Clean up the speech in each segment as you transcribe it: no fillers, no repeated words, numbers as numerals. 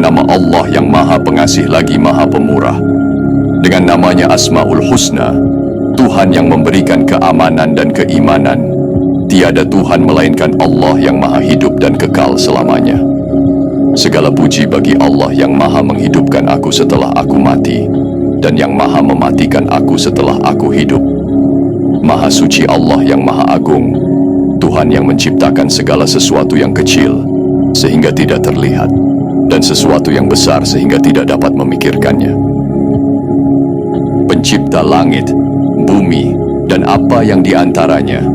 nama Allah yang Maha Pengasih lagi Maha Pemurah. Dengan namanya Asmaul Husna, Tuhan yang memberikan keamanan dan keimanan. Tiada Tuhan melainkan Allah yang Maha Hidup dan kekal selamanya. Segala puji bagi Allah yang Maha menghidupkan aku setelah aku mati, dan yang Maha mematikan aku setelah aku hidup. Maha suci Allah yang Maha Agung, Tuhan yang menciptakan segala sesuatu yang kecil sehingga tidak terlihat, dan sesuatu yang besar sehingga tidak dapat memikirkannya. Pencipta langit, bumi, dan apa yang diantaranya.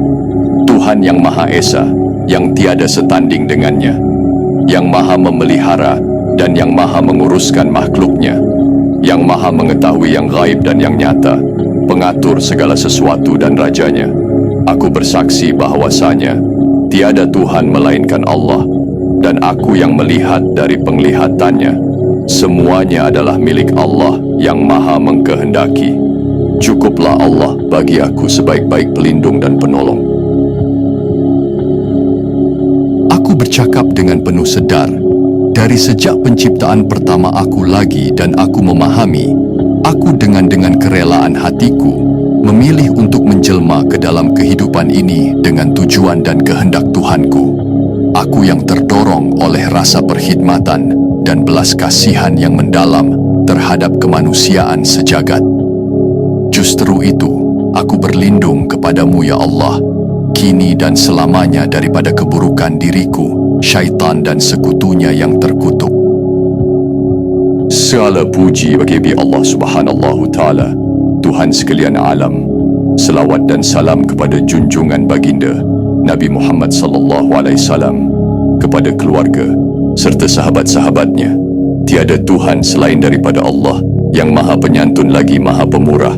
Tuhan yang Maha Esa, yang tiada setanding dengannya, yang Maha memelihara dan yang Maha menguruskan makhluknya, yang Maha mengetahui yang gaib dan yang nyata, pengatur segala sesuatu dan rajanya. Aku bersaksi bahwasanya tiada Tuhan melainkan Allah, dan aku yang melihat dari penglihatannya. Semuanya adalah milik Allah yang Maha mengkehendaki. Cukuplah Allah bagi aku sebaik-baik pelindung dan penolong. Aku bercakap dengan penuh sedar. Dari sejak penciptaan pertama aku lagi dan aku memahami, aku dengan kerelaan hatiku memilih untuk menjelma ke dalam kehidupan ini dengan tujuan dan kehendak Tuhanku. Aku yang terdorong oleh rasa perkhidmatan dan belas kasihan yang mendalam terhadap kemanusiaan sejagat. Justru itu, aku berlindung kepadamu ya Allah, kini dan selamanya daripada keburukan diriku, syaitan dan sekutunya yang terkutuk. Segala puji bagi Allah Subhanahu Ta'ala, Tuhan sekalian alam. Selawat dan salam kepada junjungan baginda Nabi Muhammad sallallahu alaihi wasallam, kepada keluarga serta sahabat-sahabatnya. Tiada Tuhan selain daripada Allah yang Maha Penyantun lagi Maha Pemurah.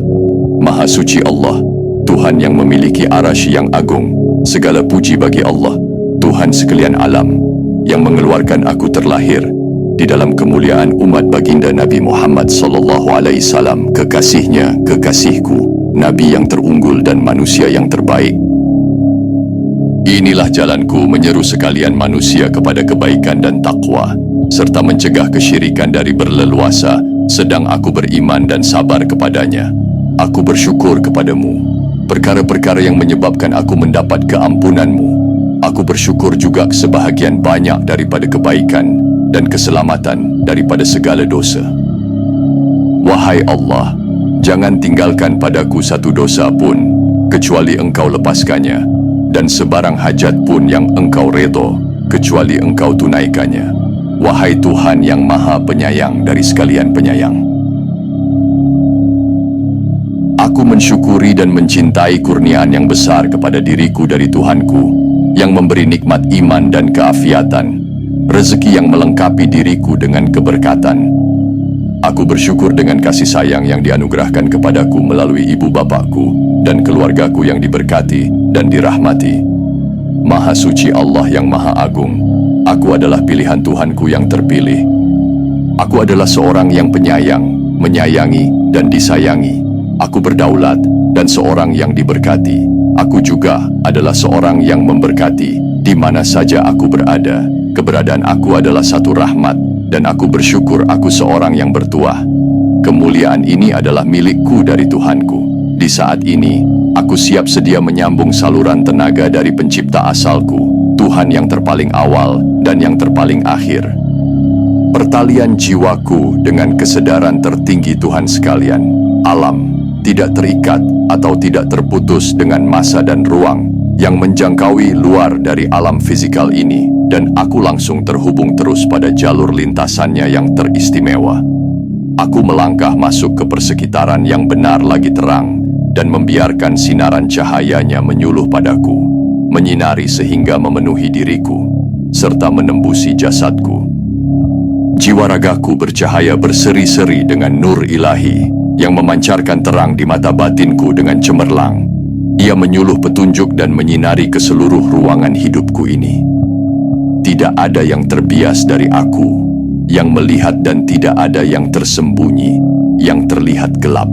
Maha suci Allah, Tuhan yang memiliki arasy yang agung. Segala puji bagi Allah, Tuhan sekalian alam, yang mengeluarkan aku terlahir di dalam kemuliaan umat baginda Nabi Muhammad sallallahu alaihi wasallam, kekasihnya, kekasihku, Nabi yang terunggul dan manusia yang terbaik. Inilah jalanku menyeru sekalian manusia kepada kebaikan dan takwa, serta mencegah kesyirikan dari berleluasa, sedang aku beriman dan sabar kepadanya. Aku bersyukur kepadamu, perkara-perkara yang menyebabkan aku mendapat keampunanmu. Aku bersyukur juga sebahagian banyak daripada kebaikan dan keselamatan daripada segala dosa. Wahai Allah, jangan tinggalkan padaku satu dosa pun, kecuali Engkau lepaskannya, dan sebarang hajat pun yang Engkau redha, kecuali Engkau tunaikannya. Wahai Tuhan yang Maha Penyayang dari sekalian penyayang. Aku mensyukuri dan mencintai kurniaan yang besar kepada diriku dari Tuhanku, yang memberi nikmat iman dan keafiatan, rezeki yang melengkapi diriku dengan keberkatan. Aku bersyukur dengan kasih sayang yang dianugerahkan kepadaku melalui ibu bapakku dan keluargaku yang diberkati dan dirahmati. Maha suci Allah yang Maha Agung, aku adalah pilihan Tuhanku yang terpilih. Aku adalah seorang yang penyayang, menyayangi, dan disayangi. Aku berdaulat dan seorang yang diberkati. Aku juga adalah seorang yang memberkati di mana saja aku berada. Keberadaan aku adalah satu rahmat, dan aku bersyukur aku seorang yang bertuah. Kemuliaan ini adalah milikku dari Tuhanku. Di saat ini, aku siap sedia menyambung saluran tenaga dari pencipta asalku, Tuhan yang terpaling awal dan yang terpaling akhir. Pertalian jiwaku dengan kesedaran tertinggi Tuhan sekalian. Alam tidak terikat atau tidak terputus dengan masa dan ruang yang menjangkaui luar dari alam fisikal ini, dan aku langsung terhubung terus pada jalur lintasannya yang teristimewa. Aku melangkah masuk ke persekitaran yang benar lagi terang, dan membiarkan sinaran cahayanya menyuluh padaku, menyinari sehingga memenuhi diriku, serta menembusi jasadku. Jiwa ragaku bercahaya berseri-seri dengan nur ilahi, yang memancarkan terang di mata batinku dengan cemerlang. Ia menyuluh petunjuk dan menyinari ke seluruh ruangan hidupku ini. Tidak ada yang terbias dari aku, yang melihat, dan tidak ada yang tersembunyi, yang terlihat gelap.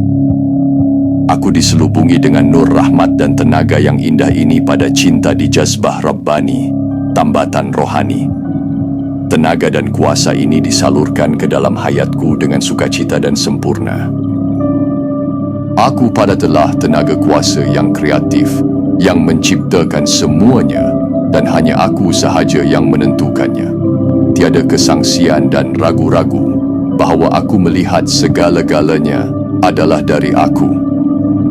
Aku diselubungi dengan nur rahmat dan tenaga yang indah ini pada cinta di jazbah Rabbani, tambatan rohani. tenaga dan kuasa ini disalurkan ke dalam hayatku dengan sukacita dan sempurna. Aku adalah tenaga kuasa yang kreatif, yang menciptakan semuanya, dan hanya aku sahaja yang menentukannya. Tiada kesangsian dan ragu-ragu bahawa aku melihat segala-galanya adalah dari aku,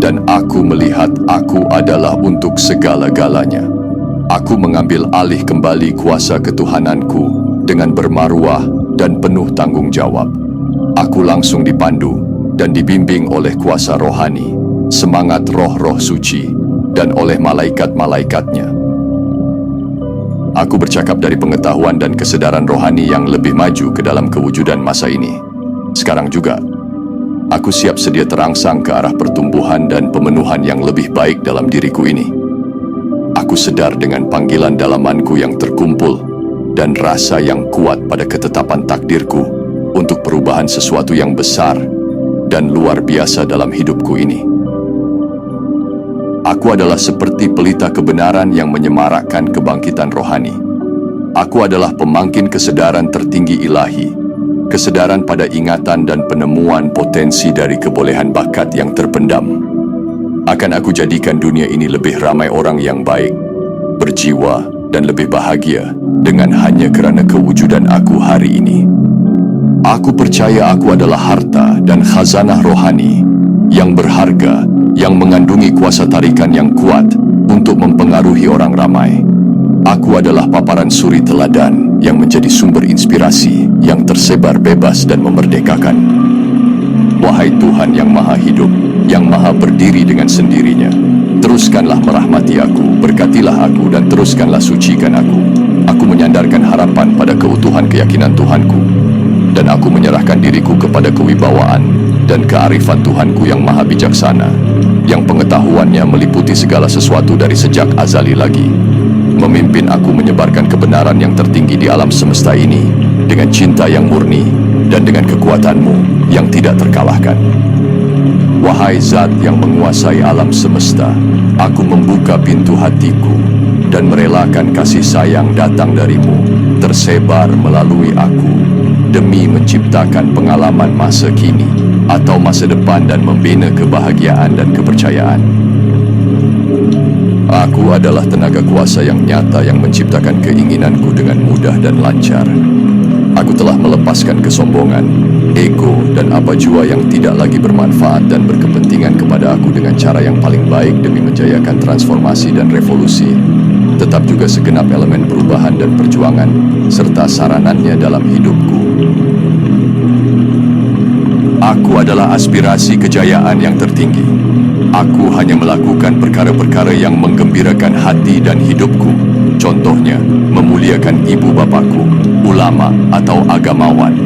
dan aku melihat aku adalah untuk segala-galanya. Aku mengambil alih kembali kuasa ketuhananku dengan bermaruah dan penuh tanggungjawab. Aku langsung dipandu dan dibimbing oleh kuasa rohani, semangat roh-roh suci, dan oleh malaikat-malaikatnya. Aku bercakap dari pengetahuan dan kesedaran rohani yang lebih maju ke dalam kewujudan masa ini. Sekarang juga, aku siap sedia terangsang ke arah pertumbuhan dan pemenuhan yang lebih baik dalam diriku ini. Aku sedar dengan panggilan dalamanku yang terkumpul dan rasa yang kuat pada ketetapan takdirku untuk perubahan sesuatu yang besar dan luar biasa dalam hidupku ini. Aku adalah seperti pelita kebenaran yang menyemarakkan kebangkitan rohani. Aku adalah pemangkin kesedaran tertinggi ilahi, kesedaran pada ingatan dan penemuan potensi dari kebolehan bakat yang terpendam. Akan aku jadikan dunia ini lebih ramai orang yang baik, berjiwa, dan lebih bahagia dengan hanya kerana kewujudan aku hari ini. Aku percaya aku adalah harta dan khazanah rohani yang berharga, yang mengandungi kuasa tarikan yang kuat untuk mempengaruhi orang ramai. Aku adalah paparan suri teladan yang menjadi sumber inspirasi yang tersebar bebas dan memerdekakan. Wahai Tuhan yang maha hidup, yang maha berdiri dengan sendirinya, teruskanlah merahmati aku, berkatilah aku, dan teruskanlah sucikan aku. Aku menyandarkan harapan pada keutuhan keyakinan Tuhanku, dan aku menyerahkan diriku kepada kewibawaan dan kearifan Tuhanku yang maha bijaksana, yang pengetahuannya meliputi segala sesuatu dari sejak azali lagi. Memimpin aku menyebarkan kebenaran yang tertinggi di alam semesta ini dengan cinta yang murni dan dengan kekuatanmu yang tidak terkalahkan. Wahai Zat yang menguasai alam semesta, aku membuka pintu hatiku dan merelakan kasih sayang datang darimu, tersebar melalui aku, demi menciptakan pengalaman masa kini atau masa depan dan membina kebahagiaan dan kepercayaan. Aku adalah tenaga kuasa yang nyata yang menciptakan keinginanku dengan mudah dan lancar. Aku telah melepaskan kesombongan, ego, dan apa jua yang tidak lagi bermanfaat dan berkepentingan kepada aku dengan cara yang paling baik demi menjayakan transformasi dan revolusi, tetap juga segenap elemen perubahan dan perjuangan, serta saranannya dalam hidupku. Aku adalah aspirasi kejayaan yang tertinggi. Aku hanya melakukan perkara-perkara yang menggembirakan hati dan hidupku. Contohnya, memuliakan ibu bapakku, ulama atau agamawan,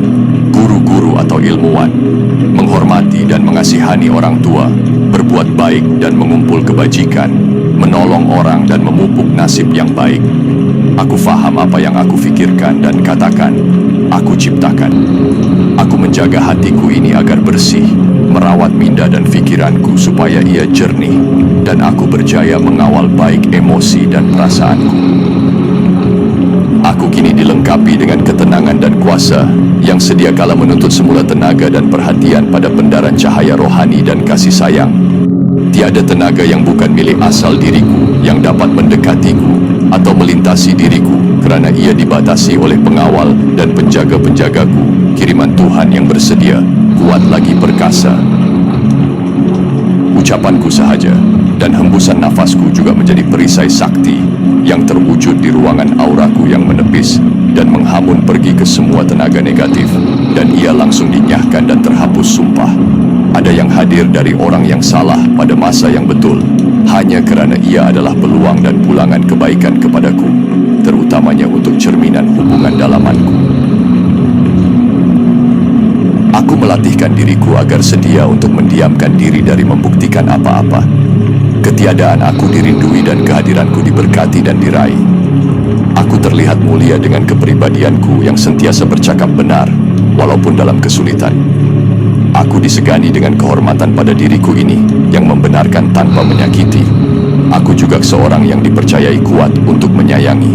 guru-guru atau ilmuwan, menghormati dan mengasihani orang tua, berbuat baik dan mengumpul kebajikan, menolong orang dan memupuk nasib yang baik. Aku faham apa yang aku fikirkan dan katakan, aku ciptakan. Aku menjaga hatiku ini agar bersih, merawat minda dan fikiranku supaya ia jernih, dan aku berjaya mengawal baik emosi dan perasaanku. Aku kini dilengkapi dengan ketenangan dan kuasa yang sedia kala menuntut semula tenaga dan perhatian pada pendaran cahaya rohani dan kasih sayang. Tiada tenaga yang bukan milik asal diriku yang dapat mendekatiku atau melintasi diriku kerana ia dibatasi oleh pengawal dan penjaga-penjagaku, kiriman Tuhan yang bersedia, kuat lagi perkasa. Ucapanku sahaja dan hembusan nafasku juga menjadi perisai sakti yang terwujud di ruangan auraku yang menepis dan menghamun pergi ke semua tenaga negatif, dan ia langsung dinyahkan dan terhapus sumpah. Ada yang hadir dari orang yang salah pada masa yang betul, hanya kerana ia adalah peluang dan pulangan kebaikan kepadaku, terutamanya untuk cerminan hubungan dalamanku. Aku melatihkan diriku agar sedia untuk mendiamkan diri dari membuktikan apa-apa. Ketiadaan aku dirindui dan kehadiranku diberkati dan diraih. Aku terlihat mulia dengan kepribadianku yang sentiasa bercakap benar, walaupun dalam kesulitan. Aku disegani dengan kehormatan pada diriku ini yang membenarkan tanpa menyakiti. Aku juga seorang yang dipercayai kuat untuk menyayangi.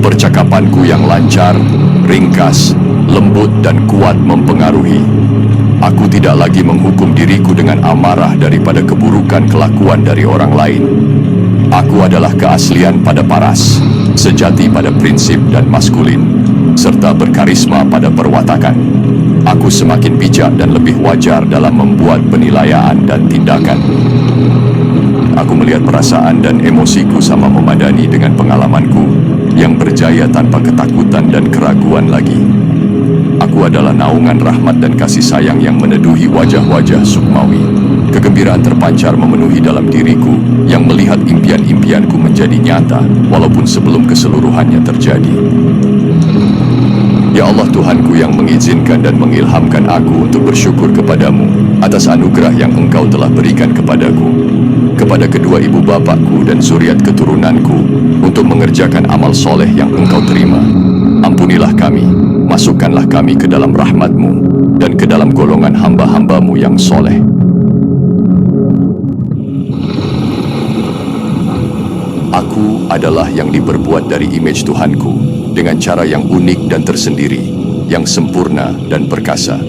Percakapanku yang lancar, ringkas, lembut dan kuat mempengaruhi. Aku tidak lagi menghukum diriku dengan amarah daripada keburukan kelakuan dari orang lain. Aku adalah keaslian pada paras, sejati pada prinsip dan maskulin, serta berkarisma pada perwatakan. Aku semakin bijak dan lebih wajar dalam membuat penilaian dan tindakan. Aku melihat perasaan dan emosiku sama memadani dengan pengalamanku yang berjaya tanpa ketakutan dan keraguan lagi. Aku adalah naungan rahmat dan kasih sayang yang meneduhi wajah-wajah sukmawi. Kegembiraan terpancar memenuhi dalam diriku yang melihat impian-impianku menjadi nyata walaupun sebelum keseluruhannya terjadi. Ya Allah Tuhanku yang mengizinkan dan mengilhamkan aku untuk bersyukur kepadamu atas anugerah yang Engkau telah berikan kepadaku, kepada kedua ibu bapakku dan zuriat keturunanku untuk mengerjakan amal soleh yang Engkau terima. Ampunilah kami, masukkanlah kami ke dalam rahmat-Mu dan ke dalam golongan hamba-hamba-Mu yang soleh. Aku adalah yang diperbuat dari image Tuhanku dengan cara yang unik dan tersendiri, yang sempurna dan perkasa.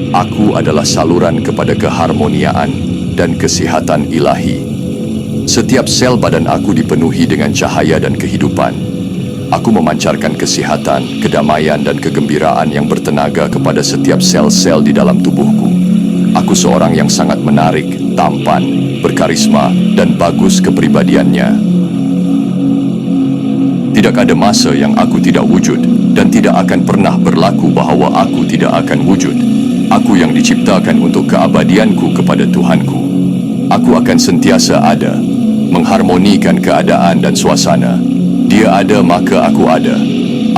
Aku adalah saluran kepada keharmoniaan dan kesehatan ilahi. Setiap sel badan aku dipenuhi dengan cahaya dan kehidupan. Aku memancarkan kesehatan, kedamaian dan kegembiraan yang bertenaga kepada setiap sel-sel di dalam tubuhku. Aku seorang yang sangat menarik, tampan, berkarisma, dan bagus kepribadiannya. Tidak ada masa yang aku tidak wujud, dan tidak akan pernah berlaku bahwa aku tidak akan wujud. Aku yang diciptakan untuk keabadianku kepada Tuhanku. Aku akan sentiasa ada, mengharmonikan keadaan dan suasana. Dia ada maka aku ada.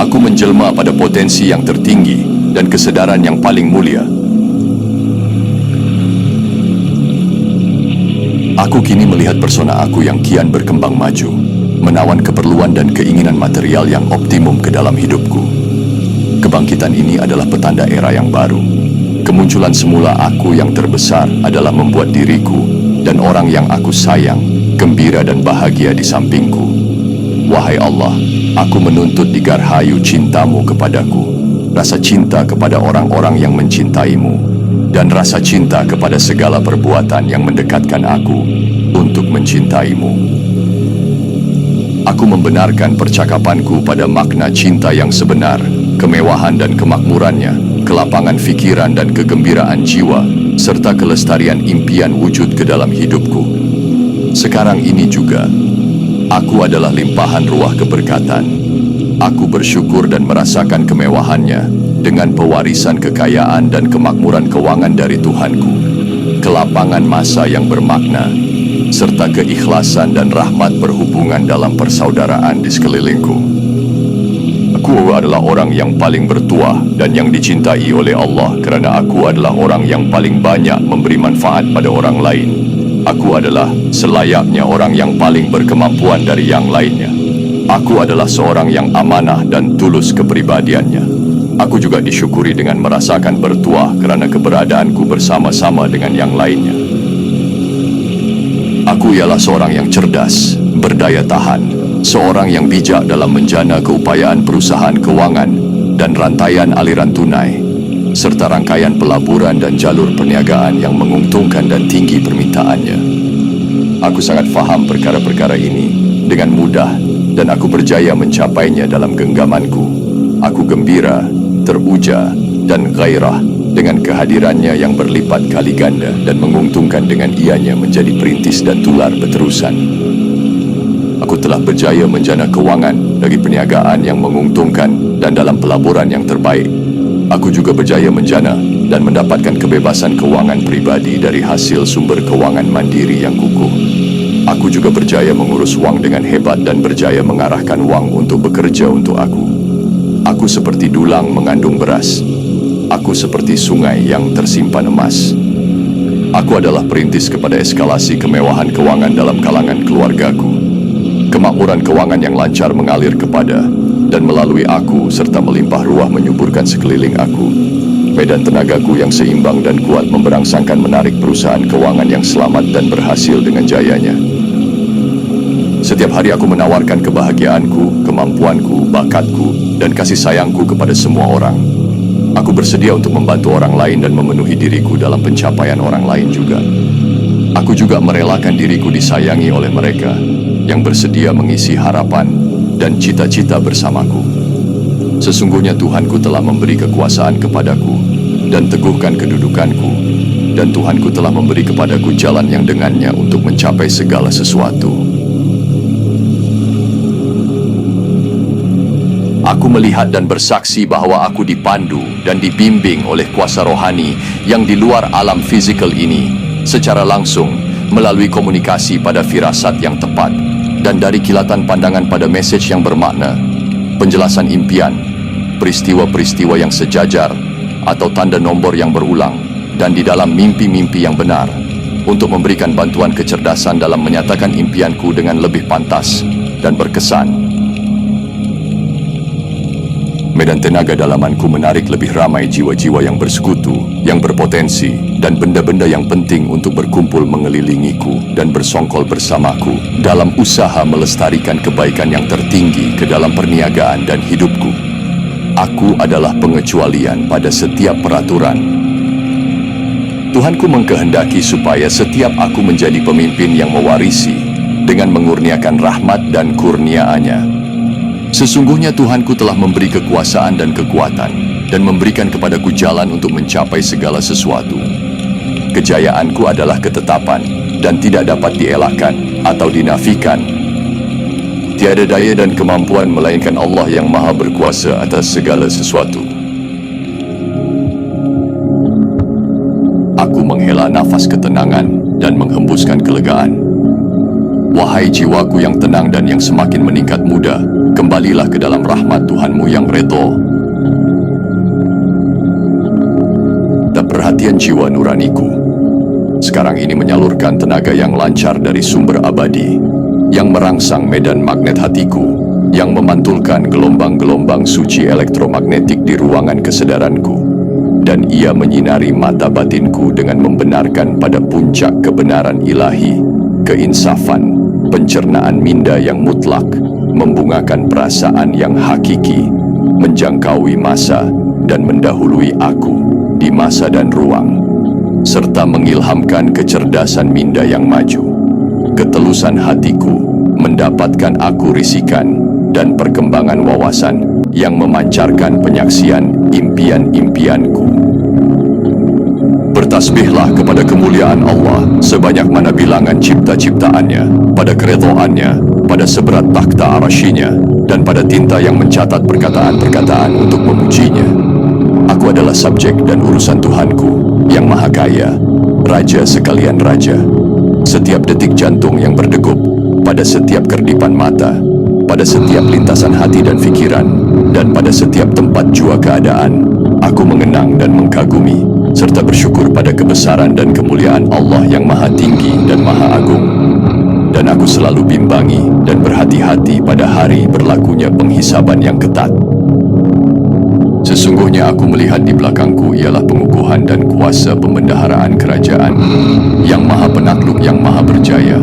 Aku menjelma pada potensi yang tertinggi dan kesedaran yang paling mulia. Aku kini melihat persona aku yang kian berkembang maju, menawan keperluan dan keinginan material yang optimum ke dalam hidupku. Kebangkitan ini adalah petanda era yang baru. Kemunculan semula aku yang terbesar adalah membuat diriku dan orang yang aku sayang gembira dan bahagia di sampingku. Wahai Allah, aku menuntut di garhayu cintamu kepadaku, rasa cinta kepada orang-orang yang mencintaimu, dan rasa cinta kepada segala perbuatan yang mendekatkan aku untuk mencintaimu. Aku membenarkan percakapanku pada makna cinta yang sebenar, kemewahan dan kemakmurannya, kelapangan fikiran dan kegembiraan jiwa, serta kelestarian impian wujud ke dalam hidupku. Sekarang ini juga, aku adalah limpahan ruah keberkatan. Aku bersyukur dan merasakan kemewahannya dengan pewarisan kekayaan dan kemakmuran keuangan dari Tuhanku, kelapangan masa yang bermakna, serta keikhlasan dan rahmat berhubungan dalam persaudaraan di sekelilingku. Aku adalah orang yang paling bertuah dan yang dicintai oleh Allah kerana aku adalah orang yang paling banyak memberi manfaat pada orang lain. Aku adalah selayaknya orang yang paling berkemampuan dari yang lainnya. Aku adalah seorang yang amanah dan tulus kepribadiannya. Aku juga disyukuri dengan merasakan bertuah kerana keberadaanku bersama-sama dengan yang lainnya. Aku ialah seorang yang cerdas, berdaya tahan, seorang yang bijak dalam menjana keupayaan perusahaan keuangan dan rantaian aliran tunai, serta rangkaian pelaburan dan jalur perniagaan yang menguntungkan dan tinggi permintaannya. Aku sangat faham perkara-perkara ini dengan mudah dan aku berjaya mencapainya dalam genggamanku. Aku gembira, teruja, dan gairah dengan kehadirannya yang berlipat kali ganda dan menguntungkan dengan ianya menjadi perintis dan tular berterusan. Aku telah berjaya menjana keuangan dari perniagaan yang menguntungkan dan dalam pelaburan yang terbaik. Aku juga berjaya menjana dan mendapatkan kebebasan keuangan pribadi dari hasil sumber keuangan mandiri yang kukuh. Aku juga berjaya mengurus wang dengan hebat dan berjaya mengarahkan wang untuk bekerja untuk aku. Aku seperti dulang mengandung beras. Aku seperti sungai yang tersimpan emas. Aku adalah perintis kepada eskalasi kemewahan keuangan dalam kalangan keluargaku. Kemakmuran keuangan yang lancar mengalir kepada dan melalui aku serta melimpah ruah menyuburkan sekeliling aku. Medan tenagaku yang seimbang dan kuat memberangsangkan menarik perusahaan keuangan yang selamat dan berhasil dengan jayanya. Setiap hari aku menawarkan kebahagiaanku, kemampuanku, bakatku, dan kasih sayangku kepada semua orang. Aku bersedia untuk membantu orang lain dan memenuhi diriku dalam pencapaian orang lain juga. Aku juga merelakan diriku disayangi oleh mereka yang bersedia mengisi harapan dan cita-cita bersamaku. Sesungguhnya Tuhanku telah memberi kekuasaan kepadaku dan teguhkan kedudukanku, dan Tuhanku telah memberi kepadaku jalan yang dengannya untuk mencapai segala sesuatu. Aku melihat dan bersaksi bahwa aku dipandu dan dibimbing oleh kuasa rohani yang di luar alam fizikal ini secara langsung melalui komunikasi pada firasat yang tepat dan dari kilatan pandangan pada message yang bermakna, penjelasan impian, peristiwa-peristiwa yang sejajar atau tanda nombor yang berulang, dan di dalam mimpi-mimpi yang benar untuk memberikan bantuan kecerdasan dalam menyatakan impianku dengan lebih pantas dan berkesan. Medan tenaga dalamanku menarik lebih ramai jiwa-jiwa yang bersekutu, yang berpotensi, dan benda-benda yang penting untuk berkumpul mengelilingiku dan bersongkol bersamaku dalam usaha melestarikan kebaikan yang tertinggi ke dalam perniagaan dan hidupku. Aku adalah pengecualian pada setiap peraturan. Tuhanku mengkehendaki supaya setiap aku menjadi pemimpin yang mewarisi dengan mengurniakan rahmat dan kurnia-Nya. Sesungguhnya Tuhanku telah memberi kekuasaan dan kekuatan dan memberikan kepadaku jalan untuk mencapai segala sesuatu. Kejayaanku adalah ketetapan dan tidak dapat dielakkan atau dinafikan. Tiada daya dan kemampuan melainkan Allah yang Maha Berkuasa atas segala sesuatu. Aku menghela nafas ketenangan dan menghembuskan kelegaan. Wahai jiwaku yang tenang dan yang semakin meningkat muda, kembalilah ke dalam rahmat Tuhanmu yang redha. Dan perhatian jiwa nuraniku sekarang ini menyalurkan tenaga yang lancar dari sumber abadi, yang merangsang medan magnet hatiku, yang memantulkan gelombang-gelombang suci elektromagnetik di ruangan kesadaranku, dan ia menyinari mata batinku dengan membenarkan pada puncak kebenaran ilahi, keinsafan, pencernaan minda yang mutlak, membungakan perasaan yang hakiki, menjangkaui masa dan mendahului aku di masa dan ruang, serta mengilhamkan kecerdasan minda yang maju. Ketelusan hatiku mendapatkan aku risikan dan perkembangan wawasan yang memancarkan penyaksian impian-impianku. Bertasbihlah kepada kemuliaan Allah sebanyak mana bilangan cipta-ciptaannya, pada keredhaannya, pada seberat takhta arasyinya, dan pada tinta yang mencatat perkataan-perkataan untuk memujinya. Aku adalah subjek dan urusan Tuhanku yang Maha Kaya, Raja sekalian Raja. Setiap detik jantung yang berdegup, pada setiap kerdipan mata, pada setiap lintasan hati dan fikiran, dan pada setiap tempat jua keadaan, aku mengenang dan mengkagumi serta bersyukur pada kebesaran dan kemuliaan Allah yang Maha Tinggi dan Maha Agung. Dan aku selalu bimbangi dan berhati-hati pada hari berlakunya penghisaban yang ketat. Sesungguhnya aku melihat di belakangku ialah pengukuhan dan kuasa pembendaharaan kerajaan yang Maha Penakluk yang Maha Berjaya,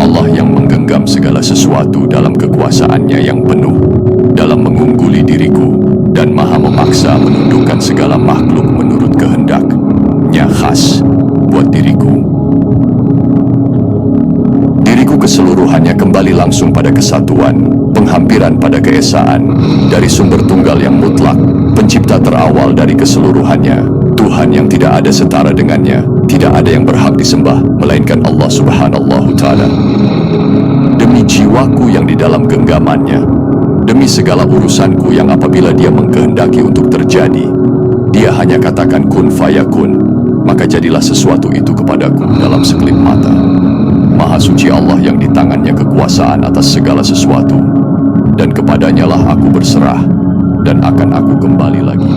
Allah yang menggenggam segala sesuatu dalam kekuasaannya yang penuh, dalam mengungguli diriku, dan Maha memaksa menundukkan segala makhluk menurut kehendaknya khas buat diriku. Diriku keseluruhannya kembali langsung pada kesatuan, penghampiran pada keesaan, dari sumber tunggal yang mutlak, pencipta terawal dari keseluruhannya, Tuhan yang tidak ada setara dengannya, tidak ada yang berhak disembah, melainkan Allah Subhanahu Ta'ala. Demi jiwaku yang di dalam genggamannya, demi segala urusanku yang apabila dia mengkehendaki untuk terjadi, dia hanya katakan kun fayakun, maka jadilah sesuatu itu kepadaku dalam sekelip mata. Maha suci Allah yang di tangannya kekuasaan atas segala sesuatu, dan kepadanyalah aku berserah, dan akan aku kembali lagi.